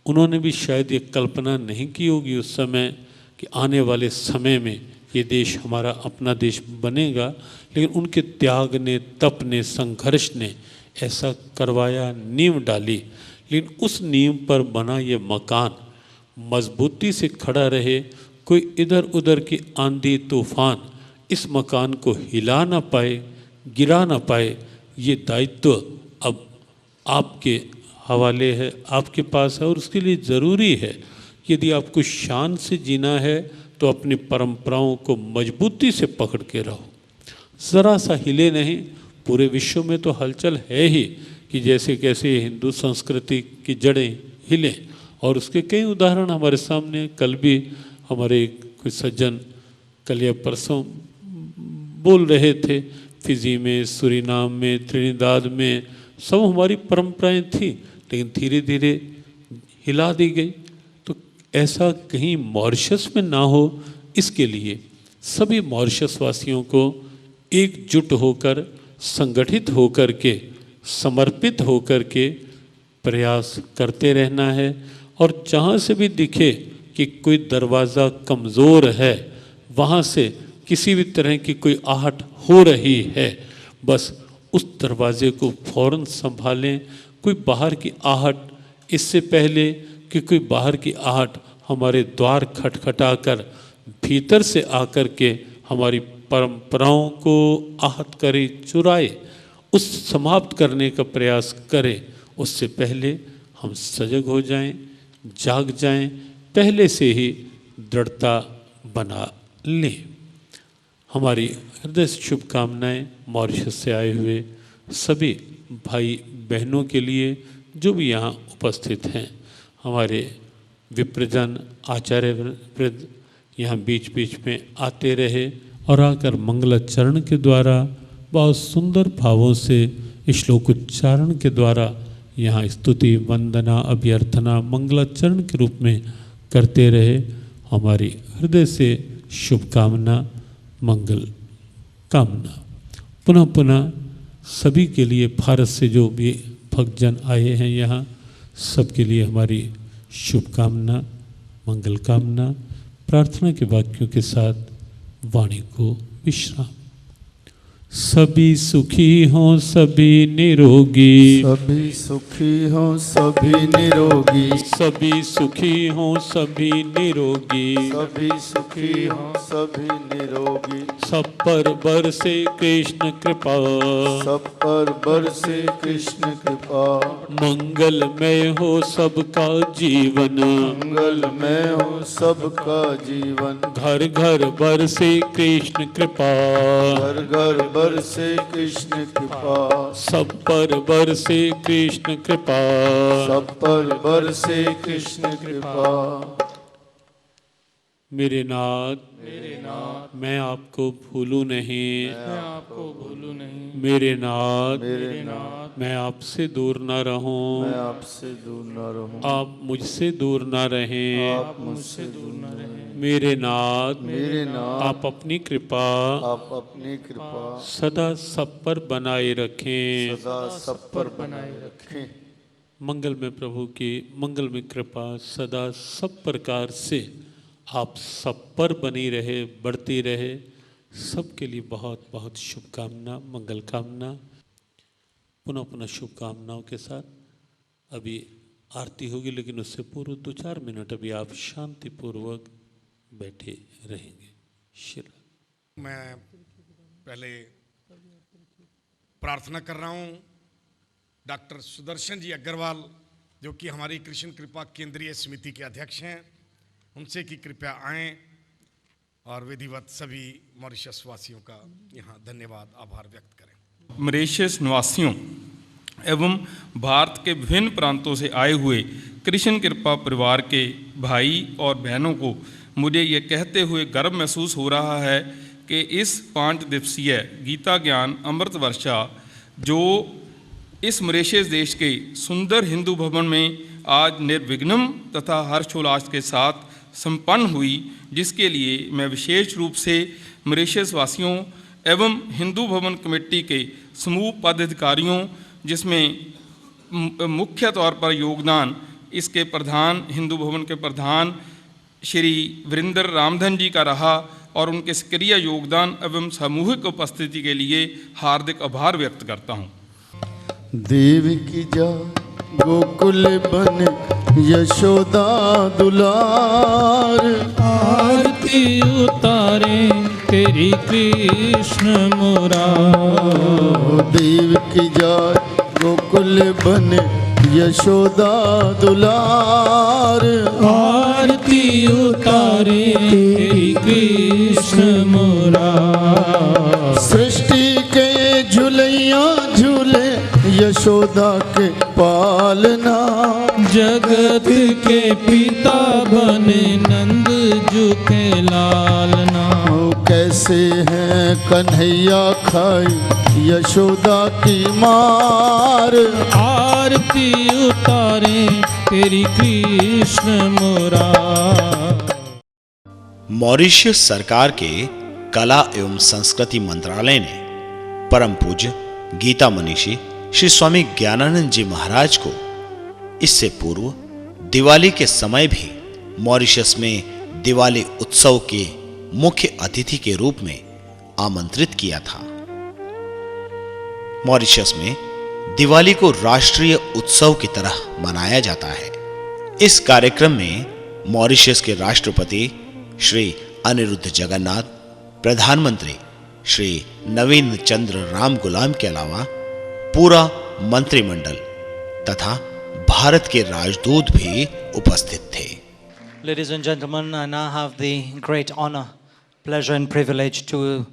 उन्होंने भी शायद ये कल्पना नहीं की होगी उस समय कि आने वाले समय में ये देश हमारा अपना देश बनेगा, लेकिन उनके त्याग ने, तप ने, संघर्ष ने ऐसा करवाया, नींव डाली। लेकिन उस नींव पर बना ये मकान मजबूती से खड़ा रहे, कोई इधर उधर की आंधी तूफान इस मकान को हिला ना पाए, गिरा ना पाए। ये दायित्व अब आपके हवाले है, आपके पास है, और उसके लिए ज़रूरी है यदि आपको शान से जीना है तो अपनी परंपराओं को मजबूती से पकड़ के रहो, ज़रा सा हिले नहीं। पूरे विश्व में तो हलचल है ही कि जैसे कैसे हिंदू संस्कृति की जड़ें हिले, और उसके कई उदाहरण हमारे सामने। कल भी हमारे कोई सज्जन कल या परसों बोल रहे थे, फिजी में, सूरीनाम में, त्रिनिदाद में सब हमारी परंपराएं थी, लेकिन धीरे धीरे हिला दी गई। तो ऐसा कहीं मॉरिशस में ना हो, इसके लिए सभी मॉरिशस वासियों को एकजुट होकर, संगठित होकर के, समर्पित होकर के प्रयास करते रहना है। और जहाँ से भी दिखे कि कोई दरवाज़ा कमज़ोर है, वहाँ से किसी भी तरह की कोई आहट हो रही है, बस उस दरवाज़े को फ़ौरन संभालें। कोई बाहर की आहट, इससे पहले कि कोई बाहर की आहट हमारे द्वार खटखटाकर भीतर से आकर के हमारी परंपराओं को आहत करे, चुराए, उस समाप्त करने का प्रयास करें, उससे पहले हम सजग हो जाएं, जाग जाएं, पहले से ही दृढ़ता बना लें। हमारी हृदय से शुभकामनाएँ मॉरिशस से आए हुए सभी भाई बहनों के लिए जो भी यहाँ उपस्थित हैं। हमारे विप्रजन, आचार्य वृंद यहाँ बीच बीच में आते रहे और आकर मंगलाचरण के द्वारा बहुत सुंदर भावों से श्लोकोच्चारण के द्वारा यहाँ स्तुति, वंदना, अभ्यर्थना, मंगलाचरण के रूप में करते रहे। हमारी हृदय से शुभकामना, मंगल कामना। पुनः पुनः सभी के लिए, भारत से जो भी भक्तजन आए हैं यहाँ, सबके लिए हमारी शुभकामना, मंगल कामना। प्रार्थना के वाक्यों के साथ वाणी को विश्राम। सभी सुखी हों, सभी निरोगी, सभी सुखी हों, सभी निरोगी, सभी सुखी हों, सभी निरोगी, सभी सुखी हों, सभी निरोगी। सब पर बरसे कृष्ण कृपा, सब पर बरसे कृष्ण कृपा। मंगलमय हो सबका जीवन, मंगलमय हो सबका जीवन। घर घर बरसे कृष्ण कृपा, घर घर बरसे कृष्ण कृपा। सब पर बरसे कृष्ण कृपा, सब पर बरसे कृष्ण कृपा। मेरे नाथ, मेरे नाथ, मैं आपको भूलूं नहीं, मैं आपको भूलूं नहीं। मेरे नाथ, मेरे नाथ, मैं आपसे दूर न रहूं, मैं आपसे दूर न रहूं। आप मुझसे दूर न रहें। आप मुझसे दूर न रहें। मेरे नाथ, मेरे नाथ, आप अपनी कृपा आप अपनी कृपा सदा सब पर बनाए रखें। सदा सब पर बनाए रखें। मंगल में प्रभु की मंगल में कृपा सदा सब प्रकार से आप सब पर बनी रहे, बढ़ती रहे। सबके लिए बहुत बहुत शुभकामना, मंगल कामना। पुनः पुनः शुभकामनाओं के साथ अभी आरती होगी, लेकिन उससे पूर्व 2-4 मिनट अभी आप शांतिपूर्वक बैठे रहेंगे। शिला। मैं पहले प्रार्थना कर रहा हूँ डॉक्टर सुदर्शन जी अग्रवाल, जो कि हमारी कृष्ण कृपा केंद्रीय समिति के अध्यक्ष हैं, उनसे कि कृपया आएं और विधिवत सभी मॉरिशस वासियों का यहाँ धन्यवाद, आभार व्यक्त करें। मॉरिशस निवासियों एवं भारत के विभिन्न प्रांतों से आए हुए कृष्ण कृपा परिवार के भाई और बहनों को मुझे ये कहते हुए गर्व महसूस हो रहा है कि इस 5 दिवसीय गीता ज्ञान अमृत वर्षा जो इस मॉरिशस देश के सुंदर हिंदू भवन में आज निर्विघ्नम तथा हर्षोल्लास के साथ संपन्न हुई, जिसके लिए मैं विशेष रूप से मॉरिशस वासियों एवं हिंदू भवन कमेटी के समूह पदाधिकारियों, जिसमें मुख्य तौर पर योगदान इसके प्रधान, हिंदू भवन के प्रधान श्री वीरेंद्र रामधन जी का रहा और उनके सक्रिय योगदान एवं सामूहिक उपस्थिति के लिए हार्दिक आभार व्यक्त करता हूँ। देव की जा गोकुल बन यशोदा दुलार, आरती उतारे तेरी कृष्ण मुरार। देव की जा गोकुल बन यशोदा दुलार, आरती उतारे तेरी कृष्ण मुरार। सृष्टि के झुलैया झूले यशोदा के पालना, जगत के पिता बने नंद जू के लालना। कैसे हैं कन्हैया खाई यशोदा की मार, आरती उतारे तेरी कृष्ण मुरार। मॉरिशस सरकार के कला एवं संस्कृति मंत्रालय ने परम पूज्य गीता मनीषी श्री स्वामी ज्ञानानंद जी महाराज को इससे पूर्व दिवाली के समय भी मॉरिशस में दिवाली उत्सव के मुख्य अतिथि के रूप में आमंत्रित किया था। मॉरिशस में दिवाली को राष्ट्रीय उत्सव की तरह मनाया जाता है। इस कार्यक्रम में मॉरिशस के राष्ट्रपति श्री अनिरुद्ध जगन्नाथ, प्रधानमंत्री श्री नवीन चंद्र राम गुलाम के अलावा पूरा मंत्रिमंडल तथा भारत के राजदूत भी उपस्थित थे। Ladies and gentlemen, I now have the great honor, pleasure and privilege to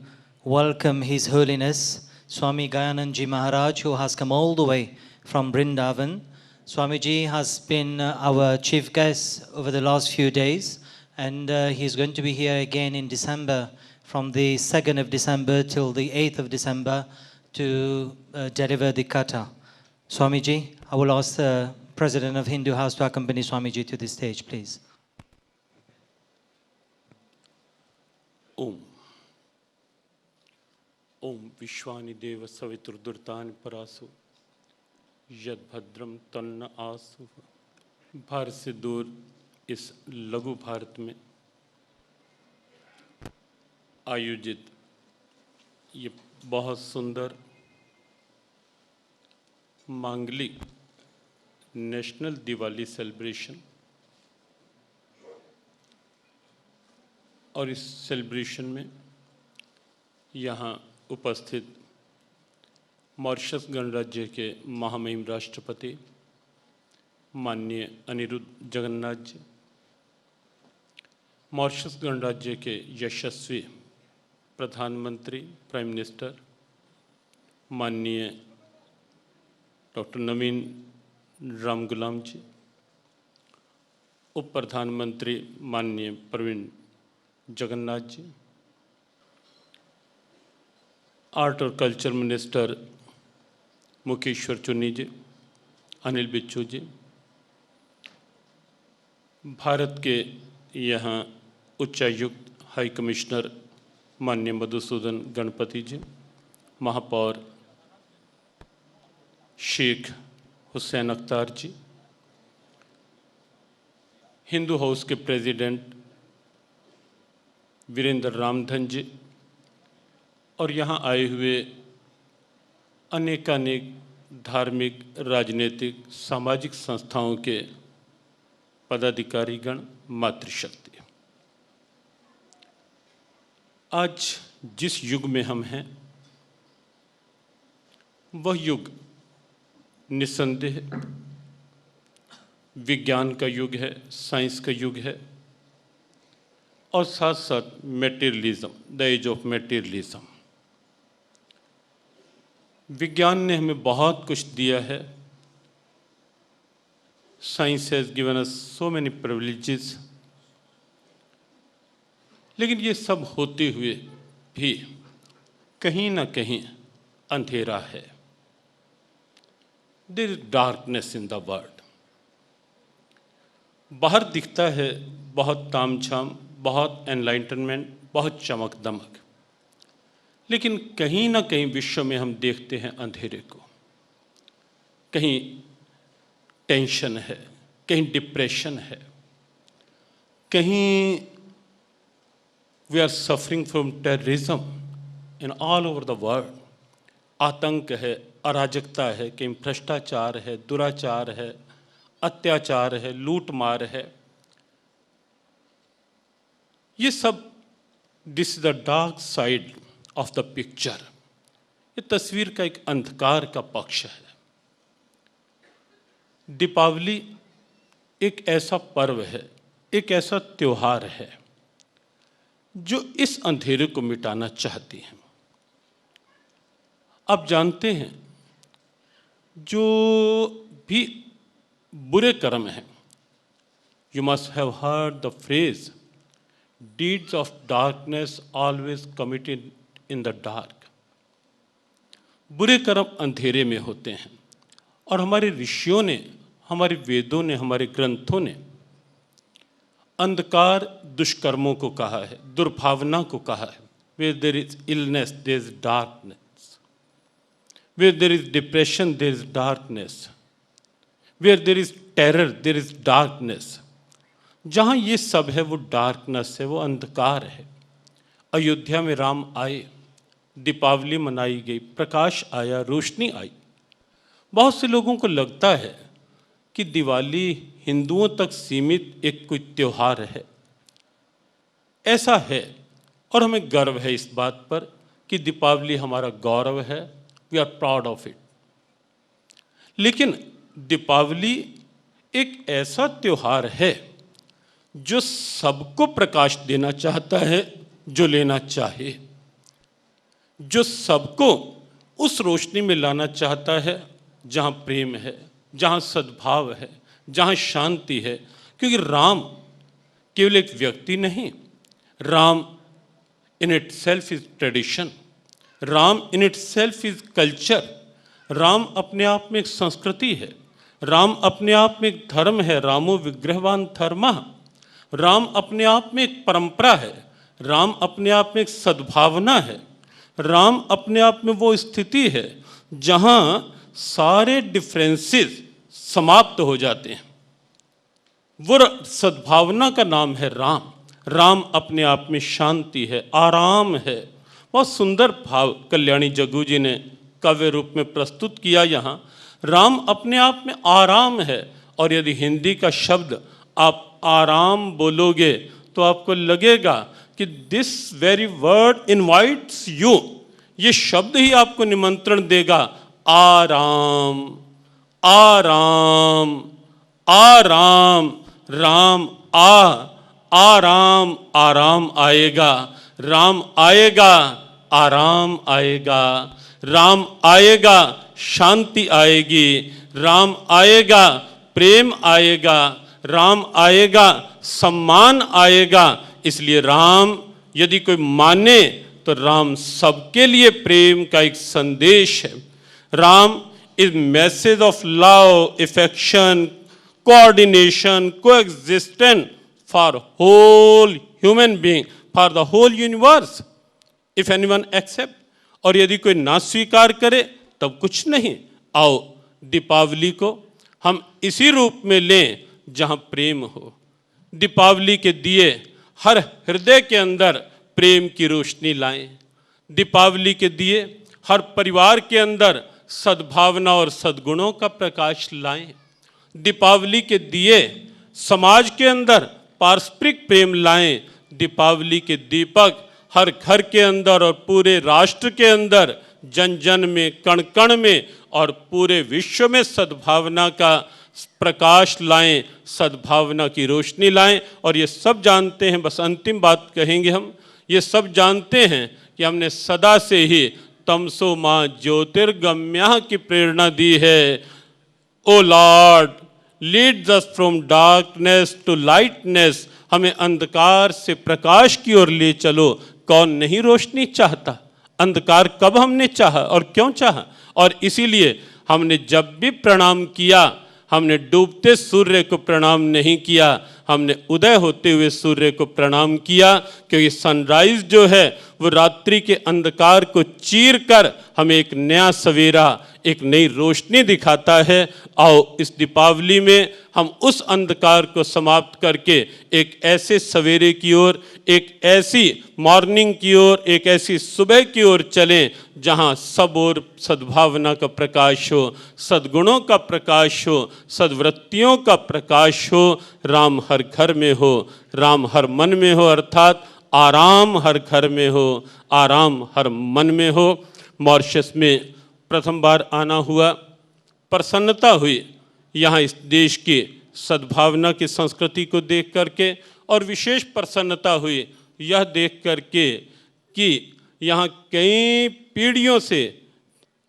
welcome His Holiness Swami Gayanand Ji Maharaj, who has come all the way from Vrindavan. Swamiji has been our chief guest over the last few days, and he's going to be here again in December, from the 2nd of December till the 8th of December to deliver the kata. Swamiji, I will ask the President of Hindu House to accompany Swamiji to the stage, please. Om Om विश्वानि देव सवितुर्दुर्तानि परासु यद भद्रम तन्न आसु। भारत से दूर इस लघु भारत में आयोजित ये बहुत सुंदर मांगलिक नेशनल दिवाली सेलिब्रेशन, और इस सेलिब्रेशन में यहाँ उपस्थित मॉरिशस गणराज्य के महामहिम राष्ट्रपति माननीय अनिरुद्ध जगन्नाथ जी, मॉरिशस गणराज्य के यशस्वी प्रधानमंत्री प्राइम मिनिस्टर माननीय डॉक्टर नवीन राम गुलाम जी, उप प्रधानमंत्री माननीय प्रवीण जगन्नाथ जी, आर्ट और कल्चर मिनिस्टर मुकेश्वर चुन्नी जी, अनिल बिच्छू जी, भारत के यहाँ उच्चायुक्त हाई कमिश्नर माननीय मधुसूदन गणपति जी, महापौर शेख हुसैन अख्तार जी, हिंदू हाउस के प्रेसिडेंट वीरेंद्र रामधन जी, और यहाँ आए हुए अनेकानेक धार्मिक, राजनीतिक, सामाजिक संस्थाओं के पदाधिकारीगण, मातृशक्ति। आज जिस युग में हम हैं वह युग निस्संदेह विज्ञान का युग है, साइंस का युग है, और साथ साथ materialism, the age of materialism. विज्ञान ने हमें बहुत कुछ दिया है। Science has given us so many privileges, लेकिन ये सब होते हुए भी कहीं ना कहीं अंधेरा है। There is darkness in the world. बाहर दिखता है बहुत तामझाम, बहुत एनलाइटनमेंट, बहुत चमक दमक, लेकिन कहीं ना कहीं विश्व में हम देखते हैं अंधेरे को। कहीं टेंशन है, कहीं डिप्रेशन है, कहीं we are suffering from terrorism in all over the world. आतंक है, अराजकता है, कहीं भ्रष्टाचार है, दुराचार है, अत्याचार है, लूट मार है। ये सब this is the dark side of the picture. ये तस्वीर का एक अंधकार का पक्ष है। दीपावली एक ऐसा पर्व है, एक ऐसा त्योहार है जो इस अंधेरे को मिटाना चाहती है। आप जानते हैं, जो भी बुरे कर्म हैं, you must have heard the phrase deeds of darkness always committed in the dark. बुरे कर्म अंधेरे में होते हैं, और हमारे ऋषियों ने, हमारे वेदों ने, हमारे ग्रंथों ने अंधकार दुष्कर्मों को कहा है, दुर्भावना को कहा है। Where there is illness there is darkness, where there is depression there is darkness, where there is terror there is darkness. जहाँ ये सब है वो डार्कनेस है, वो अंधकार है। अयोध्या में राम आए, दीपावली मनाई गई, प्रकाश आया, रोशनी आई। बहुत से लोगों को लगता है कि दिवाली हिंदुओं तक सीमित एक कोई त्योहार है। ऐसा है, और हमें गर्व है इस बात पर कि दीपावली हमारा गौरव है। We are proud of it. लेकिन दीपावली एक ऐसा त्योहार है जो सबको प्रकाश देना चाहता है, जो लेना चाहे, जो सबको उस रोशनी में लाना चाहता है जहाँ प्रेम है, जहाँ सद्भाव है, जहाँ शांति है। क्योंकि राम केवल एक व्यक्ति नहीं, Ram in it self is tradition, Ram in it self is culture. Ram अपने आप में एक संस्कृति है, राम अपने आप में एक धर्म है, रामो विग्रहवान धर्मः। राम अपने आप में एक परंपरा है, राम अपने आप में एक सद्भावना है, राम अपने आप में वो स्थिति है जहाँ सारे डिफरेंसेस समाप्त हो जाते हैं। वो सद्भावना का नाम है राम। राम अपने आप में शांति है, आराम है। बहुत सुंदर भाव कल्याणी जग्गू जी ने काव्य रूप में प्रस्तुत किया। यहाँ राम अपने आप में आराम है, और यदि हिंदी का शब्द आप आराम बोलोगे तो आपको लगेगा कि this very word invites you, ये शब्द ही आपको निमंत्रण देगा। आराम, आराम, आराम, राम आराम, आराम आएगा, राम आएगा, आराम आएगा, राम आएगा, शांति आएगी, राम आएगा, प्रेम आएगा, राम आएगा, सम्मान आएगा। इसलिए राम यदि कोई माने तो राम सबके लिए प्रेम का एक संदेश है। Ram is message of love, affection, coordination, coexistence for whole human being, for the whole universe, if anyone accept. और यदि कोई ना स्वीकार करे तब कुछ नहीं। आओ दीपावली को हम इसी रूप में लें जहाँ प्रेम हो। दीपावली के दिए हर हृदय के अंदर प्रेम की रोशनी लाएं। दीपावली के दिए हर परिवार के अंदर सद्भावना और सद्गुणों का प्रकाश लाएं। दीपावली के दिए समाज के अंदर पारस्परिक प्रेम लाएं। दीपावली के दीपक हर घर के अंदर और पूरे राष्ट्र के अंदर, जन जन में, कण कण में और पूरे विश्व में सद्भावना का प्रकाश लाएं, सद्भावना की रोशनी लाएं। और ये सब जानते हैं, बस अंतिम बात कहेंगे हम, ये सब जानते हैं कि हमने सदा से ही तमसो माँ ज्योतिर्गम्या की प्रेरणा दी है। O Lord leads us from darkness to lightness, हमें अंधकार से प्रकाश की ओर ले चलो। कौन नहीं रोशनी चाहता? अंधकार कब हमने चाहा और क्यों चाहा? और इसीलिए हमने जब भी प्रणाम किया, हमने डूबते सूर्य को प्रणाम नहीं किया, हमने उदय होते हुए सूर्य को प्रणाम किया, क्योंकि सनराइज जो है वो रात्रि के अंधकार को चीर कर हमें एक नया सवेरा, एक नई रोशनी दिखाता है। आओ इस दीपावली में हम उस अंधकार को समाप्त करके एक ऐसे सवेरे की ओर, एक ऐसी मॉर्निंग की ओर, एक ऐसी सुबह की ओर चलें जहां सब ओर सद्भावना का प्रकाश हो, सद्गुणों का प्रकाश हो, सद्वृत्तियों का प्रकाश हो। राम हर घर में हो, राम हर मन में हो, अर्थात आराम हर घर में हो, आराम हर मन में हो। मॉरिशस में प्रथम बार आना हुआ, प्रसन्नता हुई यहाँ इस देश की सद्भावना की संस्कृति को देख करके, और विशेष प्रसन्नता हुई यह देख करके कि यहाँ कई पीढ़ियों से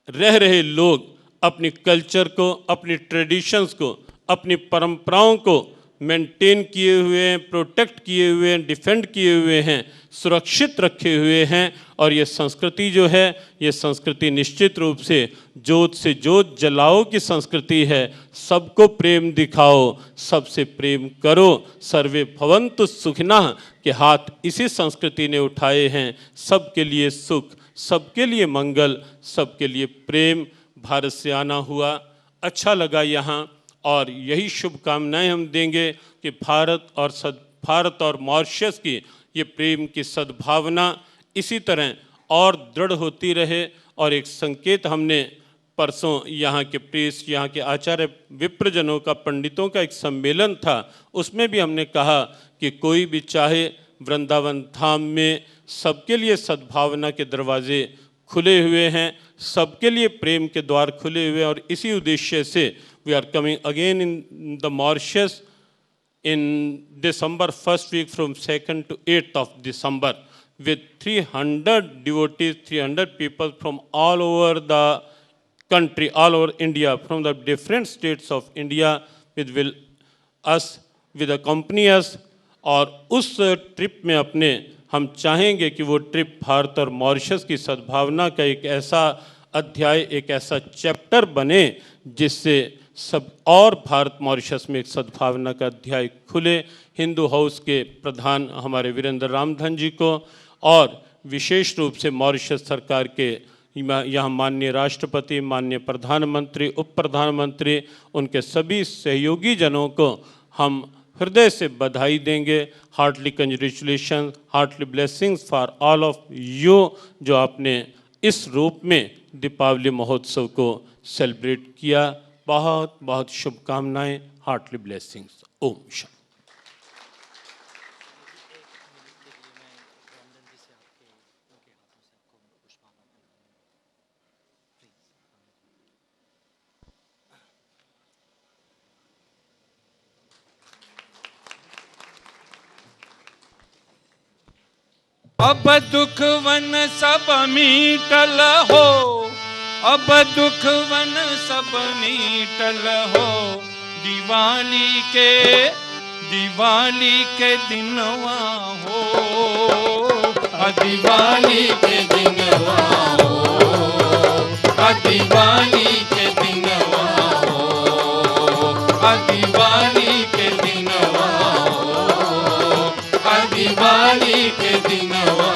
रह रहे लोग अपनी कल्चर को, अपनी ट्रेडिशंस को, अपनी परंपराओं को मेंटेन किए हुए हैं, प्रोटेक्ट किए हुए हैं, डिफेंड किए हुए हैं, सुरक्षित रखे हुए हैं। और ये संस्कृति जो है, ये संस्कृति निश्चित रूप से जोत से जोत जलाओ की संस्कृति है। सबको प्रेम दिखाओ, सबसे प्रेम करो, सर्वे भवन्तु सुखिनः के हाथ इसी संस्कृति ने उठाए हैं। सबके लिए सुख, सबके लिए मंगल, सबके लिए प्रेम। भारत से आना हुआ, अच्छा लगा यहाँ, और यही शुभकामनाएं हम देंगे कि भारत और मॉरिशस की ये प्रेम की सद्भावना इसी तरह और दृढ़ होती रहे। और एक संकेत हमने परसों यहाँ के प्रीस्ट, यहाँ के आचार्य विप्रजनों का, पंडितों का एक सम्मेलन था, उसमें भी हमने कहा कि कोई भी चाहे वृंदावन धाम में सबके लिए सद्भावना के दरवाजे खुले हुए हैं, सबके लिए प्रेम के द्वार खुले हुए हैं। और इसी उद्देश्य से we are coming again in the Mauritius in December, first week from 2nd to 8th of December, with 300 devotees, 300 people from all over the country, all over India, from the different states of India, with accompany us। और उस trip में अपने हम चाहेंगे कि वो trip Bharat और Mauritius की सद्भावना का एक ऐसा अध्याय, एक ऐसा चैप्टर बने जिससे सब और भारत मॉरिशस में एक सद्भावना का अध्याय खुले। हिंदू हाउस के प्रधान हमारे वीरेंद्र रामधन जी को, और विशेष रूप से मॉरिशस सरकार के यहाँ माननीय राष्ट्रपति, माननीय प्रधानमंत्री, उप प्रधानमंत्री, उनके सभी सहयोगी जनों को हम हृदय से बधाई देंगे। Heartly congratulation, heartly blessings for all of you, जो आपने इस रूप में दीपावली महोत्सव को सेलिब्रेट किया। बहुत बहुत शुभकामनाएं, हार्टली ब्लेसिंग्स। ओम शांति। अब दुख वन सब मीटल हो, अब दुख वन सब मीटल हो, दिवाली के दिनवा हो, दिवाली के दिनवा हो, दिवाली के दिनवा हो, दिवाली के दिनवा हो, दिवाली के दिनवा।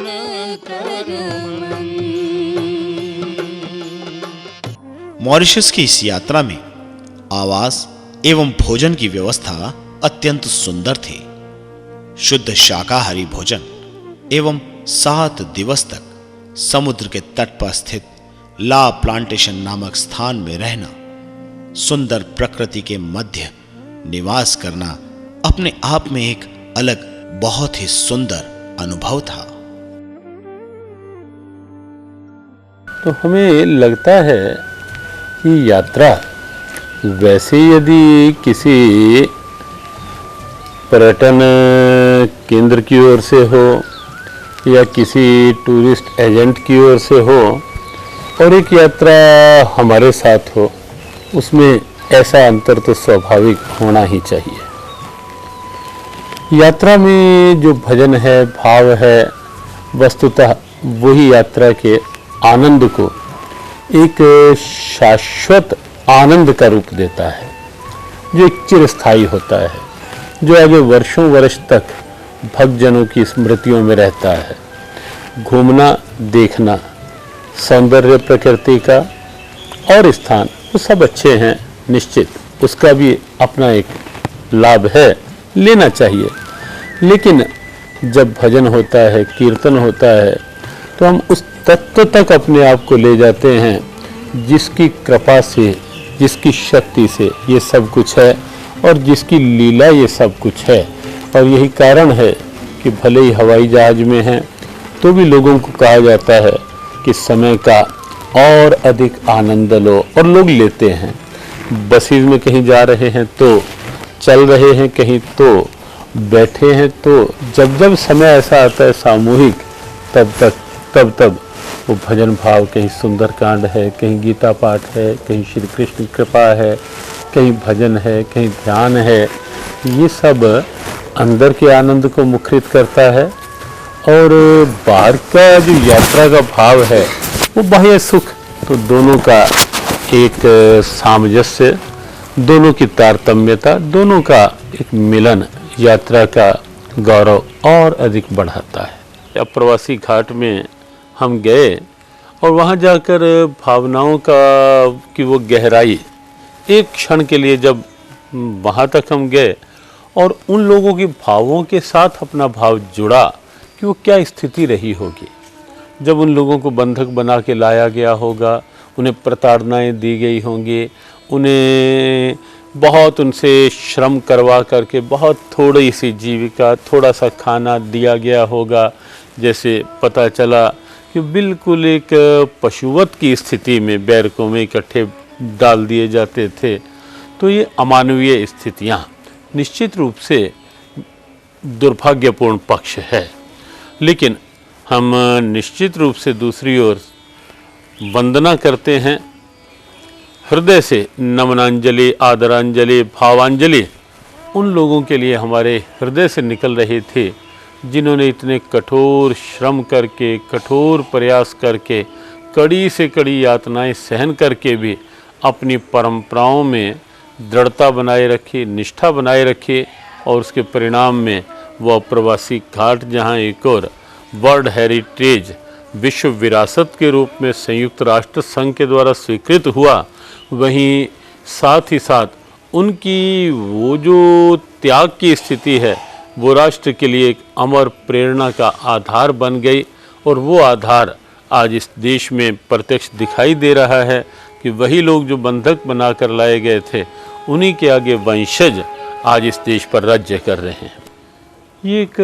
मन कर मन। मॉरिशस की इस यात्रा में आवास एवं भोजन की व्यवस्था अत्यंत सुंदर थी। शुद्ध शाकाहारी भोजन एवं 7 दिवस तक समुद्र के तट पर स्थित ला प्लांटेशन नामक स्थान में रहना, सुंदर प्रकृति के मध्य निवास करना अपने आप में एक अलग बहुत ही सुंदर अनुभव था। तो हमें लगता है कि यात्रा वैसे यदि किसी पर्यटन केंद्र की ओर से हो या किसी टूरिस्ट एजेंट की ओर से हो और एक यात्रा हमारे साथ हो, उसमें ऐसा अंतर तो स्वाभाविक होना ही चाहिए। यात्रा में जो भजन है, भाव है, वस्तुतः वही यात्रा के आनंद को एक शाश्वत आनंद का रूप देता है, जो एक चिरस्थायी होता है, जो आगे वर्षों वर्ष तक भक्तजनों की स्मृतियों में रहता है। घूमना, देखना, सौंदर्य प्रकृति का और स्थान वो सब अच्छे हैं, निश्चित उसका भी अपना एक लाभ है, लेना चाहिए। लेकिन जब भजन होता है, कीर्तन होता है, तो हम उस तत्व तक अपने आप को ले जाते हैं जिसकी कृपा से, जिसकी शक्ति से ये सब कुछ है और जिसकी लीला ये सब कुछ है। और यही कारण है कि भले ही हवाई जहाज में हैं तो भी लोगों को कहा जाता है कि समय का और अधिक आनंद लो, और लोग लेते हैं। बसेज में कहीं जा रहे हैं तो, चल रहे हैं कहीं तो, बैठे हैं तो, जब जब समय ऐसा आता है सामूहिक, तब वो भजन भाव, कहीं सुंदरकांड है, कहीं गीता पाठ है, कहीं श्री कृष्ण कृपा है, कहीं भजन है, कहीं ध्यान है, ये सब अंदर के आनंद को मुखरित करता है। और बाहर का जो यात्रा का भाव है वो बाह्य सुख, तो दोनों का एक सामंजस्य, दोनों की तारतम्यता, दोनों का एक मिलन यात्रा का गौरव और अधिक बढ़ाता है। अप्रवासी घाट में हम गए और वहाँ जाकर भावनाओं की वो गहराई, एक क्षण के लिए जब वहाँ तक हम गए और उन लोगों के भावों के साथ अपना भाव जुड़ा कि वो क्या स्थिति रही होगी जब उन लोगों को बंधक बना के लाया गया होगा, उन्हें प्रताड़नाएं दी गई होंगी, उन्हें बहुत उनसे श्रम करवा करके बहुत थोड़ी सी जीविका, थोड़ा सा खाना दिया गया होगा। जैसे पता चला कि बिल्कुल एक पशुवत की स्थिति में बैरकों में इकट्ठे डाल दिए जाते थे। तो ये अमानवीय स्थितियाँ निश्चित रूप से दुर्भाग्यपूर्ण पक्ष है। लेकिन हम निश्चित रूप से दूसरी ओर वंदना करते हैं, हृदय से नमनांजलि, आदरांजलि, भावांजलि उन लोगों के लिए हमारे हृदय से निकल रहे थे जिन्होंने इतने कठोर श्रम करके, कठोर प्रयास करके, कड़ी से कड़ी यातनाएं सहन करके भी अपनी परंपराओं में दृढ़ता बनाए रखी, निष्ठा बनाए रखी। और उसके परिणाम में वह प्रवासी घाट जहां एक और वर्ल्ड हेरिटेज विश्व विरासत के रूप में संयुक्त राष्ट्र संघ के द्वारा स्वीकृत हुआ, वहीं साथ ही साथ उनकी वो जो त्याग की स्थिति है वो राष्ट्र के लिए एक अमर प्रेरणा का आधार बन गई। और वो आधार आज इस देश में प्रत्यक्ष दिखाई दे रहा है कि वही लोग जो बंधक बना कर लाए गए थे, उन्हीं के आगे वंशज आज इस देश पर राज्य कर रहे हैं। ये एक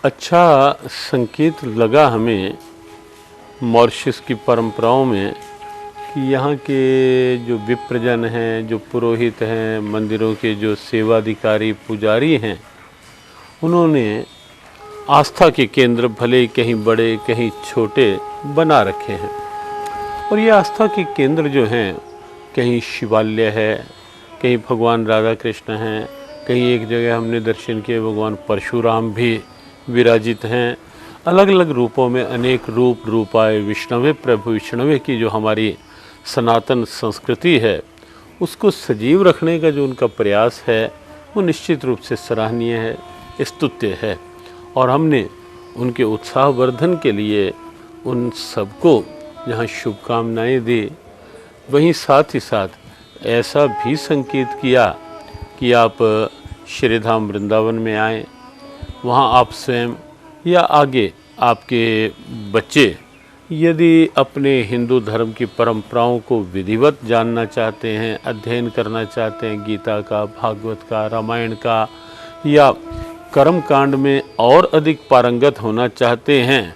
अच्छा संकेत लगा हमें मॉरिशस की परंपराओं में कि यहाँ के जो विप्रजन हैं, जो पुरोहित हैं, मंदिरों के जो सेवाधिकारी पुजारी हैं, उन्होंने आस्था के केंद्र भले ही कहीं बड़े कहीं छोटे बना रखे हैं। और ये आस्था के केंद्र जो हैं, कहीं शिवालय है, कहीं भगवान राधा कृष्ण हैं, कहीं एक जगह हमने दर्शन किए भगवान परशुराम भी विराजित हैं। अलग अलग रूपों में अनेक रूपाए विष्णवे प्रभु विष्णवे की जो हमारी सनातन संस्कृति है, उसको सजीव रखने का जो उनका प्रयास है वो निश्चित रूप से सराहनीय है, स्तुत्य है। और हमने उनके उत्साहवर्धन के लिए उन सबको जहाँ शुभकामनाएं दी, वहीं साथ ही साथ ऐसा भी संकेत किया कि आप श्रीधाम वृंदावन में आएँ, वहाँ आप स्वयं या आगे आपके बच्चे यदि अपने हिंदू धर्म की परंपराओं को विधिवत जानना चाहते हैं, अध्ययन करना चाहते हैं, गीता का, भागवत का, रामायण का, या कर्म कांड में और अधिक पारंगत होना चाहते हैं,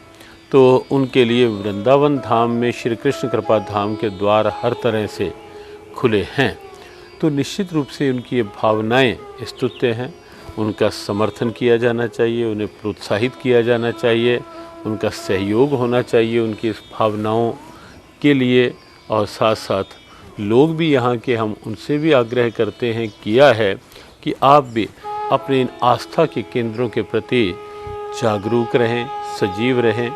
तो उनके लिए वृंदावन धाम में श्री कृष्ण कृपा धाम के द्वार हर तरह से खुले हैं। तो निश्चित रूप से उनकी ये भावनाएं स्तुत्य हैं, उनका समर्थन किया जाना चाहिए, उन्हें प्रोत्साहित किया जाना चाहिए, उनका सहयोग होना चाहिए उनकी इस भावनाओं के लिए। और साथ साथ लोग भी यहाँ के, हम उनसे भी आग्रह करते हैं, किया है कि आप भी अपने इन आस्था के केंद्रों के प्रति जागरूक रहें, सजीव रहें,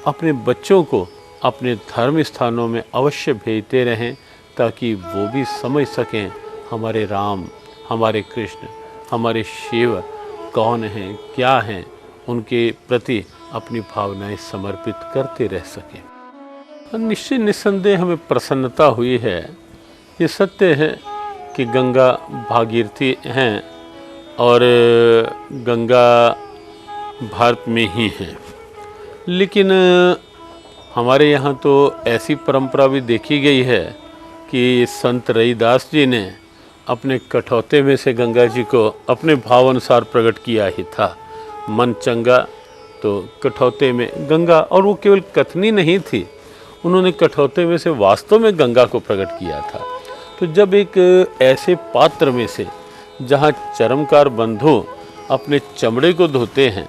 अपने बच्चों को अपने धर्म स्थानों में अवश्य भेजते रहें, ताकि वो भी समझ सकें हमारे राम, हमारे कृष्ण, हमारे शिव कौन हैं, क्या हैं, उनके प्रति अपनी भावनाएं समर्पित करते रह सकें। निश्चित निस्संदेह हमें प्रसन्नता हुई है। ये सत्य है कि गंगा भागीरथी हैं और गंगा भारत में ही हैं, लेकिन हमारे यहाँ तो ऐसी परंपरा भी देखी गई है कि संत रविदास जी ने अपने कठौते में से गंगा जी को अपने भाव अनुसार प्रकट किया ही था। मन चंगा तो कठौते में गंगा, और वो केवल कथनी नहीं थी, उन्होंने कठौते में से वास्तव में गंगा को प्रकट किया था। तो जब एक ऐसे पात्र में से जहाँ चरमकार बंधु अपने चमड़े को धोते हैं,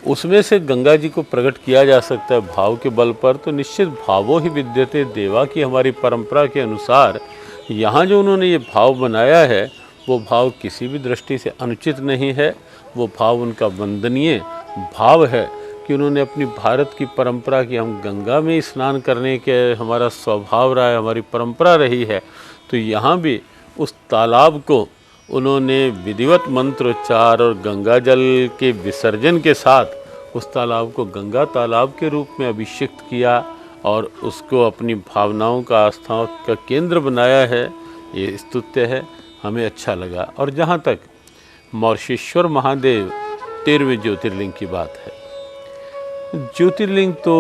उसमें से गंगा जी को प्रकट किया जा सकता है भाव के बल पर, तो निश्चित भावो ही विद्यते देवा की हमारी परंपरा के अनुसार यहाँ जो उन्होंने ये भाव बनाया है, वो भाव किसी भी दृष्टि से अनुचित नहीं है। वो भाव उनका वंदनीय भाव है कि उन्होंने अपनी भारत की परंपरा की, हम गंगा में स्नान करने के हमारा स्वभाव रहा है, हमारी परंपरा रही है, तो यहाँ भी उस तालाब को उन्होंने विधिवत मंत्रोच्चार और गंगा जल के विसर्जन के साथ उस तालाब को गंगा तालाब के रूप में अभिषिक्त किया और उसको अपनी भावनाओं का, आस्थाओं का केंद्र बनाया है। ये स्तुत्य है, हमें अच्छा लगा। और जहाँ तक मौर्षेश्वर महादेव 13वें ज्योतिर्लिंग की बात है, ज्योतिर्लिंग तो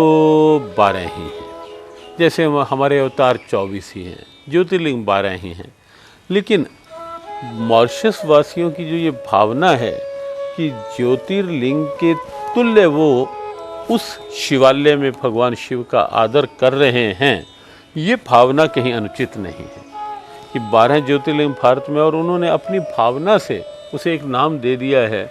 12 ही हैं, जैसे हमारे अवतार 24 ही हैं, ज्योतिर्लिंग 12 ही हैं, लेकिन मॉरिशस वासियों की जो ये भावना है कि ज्योतिर्लिंग के तुल्य वो उस शिवालय में भगवान शिव का आदर कर रहे हैं, ये भावना कहीं अनुचित नहीं है कि 12 ज्योतिर्लिंग भारत में, और उन्होंने अपनी भावना से उसे एक नाम दे दिया है